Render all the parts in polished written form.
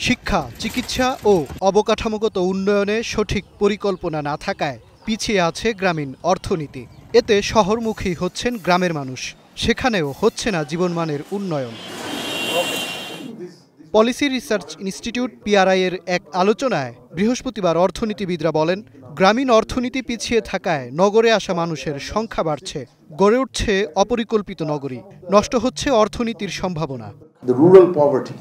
শিক্ষা, চিকিৎসা ও অবকাঠামোগত উন্নয়নে সঠিক পরিকল্পনা না থাকায় পিছিয়ে আছে গ্রামীণ অর্থনীতি। এতে শহরমুখী হচ্ছেন গ্রামের মানুষ, সেখানেও হচ্ছে না জীবনমানের উন্নয়ন। পলিসি রিসার্চ ইনস্টিটিউট PRI এর এক আলোচনায় বৃহস্পতিবার অর্থনীতিবিদরা বলেন, গ্রামীণ অর্থনীতি পিছিয়ে থাকায় নগরে আসা মানুষের সংখ্যা বাড়ছে, গড়ে উঠছে অপরিকল্পিত নগরী, নষ্ট হচ্ছে অর্থনীতির সম্ভাবনা। The rural poverty,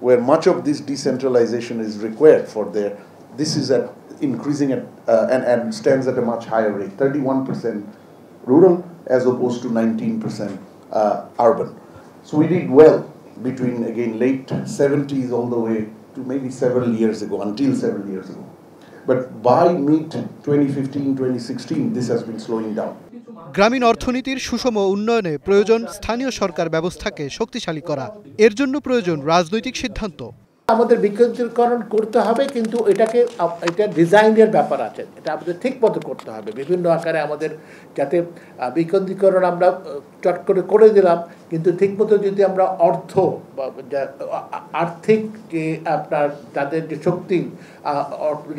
where much of this decentralization is required for this is increasing and stands at a much higher rate, 31% rural as opposed to 19% urban. So we did well between, again, late 70s all the way to maybe until several years ago. But by mid-2015, 2016, this has been slowing down. গ্রামীণ অর্থনীতির সুষম উন্নয়নে প্রয়োজন স্থানীয় সরকার ব্যবস্থাকে শক্তিশালী করা। এর জন্য প্রয়োজন রাজনৈতিক সিদ্ধান্ত। আমাদের বিকেন্দ্রীকরণ করতে হবে, কিন্তু এটা ডিজাইনের ব্যাপার আছে, এটা আমাদের ঠিক মতো করতে হবে বিভিন্ন আকারে। আমাদের যাতে বিকেন্দ্রীকরণ আমরা চট করে দিলাম, কিন্তু ঠিকমতো যদি আমরা অর্থ বা আর্থিক যে আপনার তাদের যে শক্তি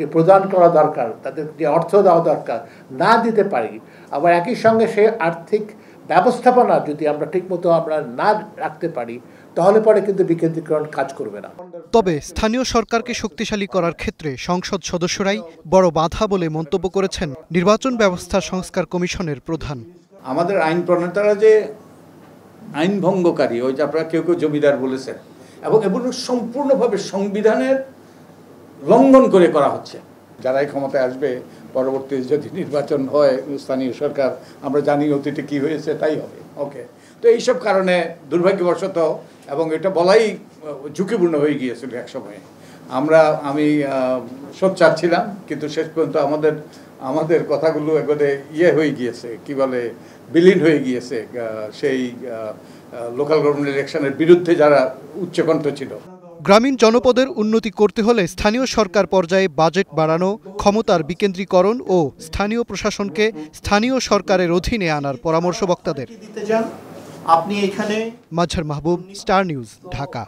যে প্রদান করা দরকার, তাদের যে অর্থ দেওয়া দরকার না দিতে পারি, আবার একই সঙ্গে সে আর্থিক ব্যবস্থাপনা যদি আমরা ঠিকমতো আমরা না রাখতে পারি, তাহলে পরে কিন্তু বিকেন্দ্রীকরণ কাজ করবে না। তবে স্থানীয় সরকারকে শক্তিশালী করার ক্ষেত্রে সংসদ সদস্যরাই বড় বাধা বলে মন্তব্য করেছেন নির্বাচন ব্যবস্থা সংস্কার কমিশনের প্রধান। আমাদের আইন প্রণেতারা যে আইন ভঙ্গকারী, ওই যে আপনারা কেউ জমিদার বলেছেন, এবং এগুলো সম্পূর্ণভাবে সংবিধানের লঙ্ঘন করে করা হচ্ছে। যারাই ক্ষমতায় আসবে, পরবর্তী যদি নির্বাচন হয় স্থানীয় সরকার, আমরা জানি অতীতে কি হয়েছে তাই হবে। ওকে, তো এইসব কারণে দুর্ভাগ্যবশত, এবং এটা বলাই ঝুঁকিপূর্ণ হয়ে গিয়েছিল এক সময়ে, আমি সোচ্চার ছিলাম, কিন্তু শেষ পর্যন্ত আমাদের কথাগুলো একবারে হয়ে গিয়েছে, কি বলে, বিলীন হয়ে গিয়েছে সেই লোকাল গভর্নমেন্ট ইলেকশনের বিরুদ্ধে যারা উচ্চকণ্ঠ ছিল। গ্রামীণ জনপদের উন্নতি করতে হলে স্থানীয় সরকার পর্যায়ে বাজেট বাড়ানো, ক্ষমতার বিকেন্দ্রীকরণ ও স্থানীয় প্রশাসনকে স্থানীয় সরকারের অধীনে আনার পরামর্শ বক্তাদের। মাজহার মাহবুব, স্টার নিউজ, ঢাকা।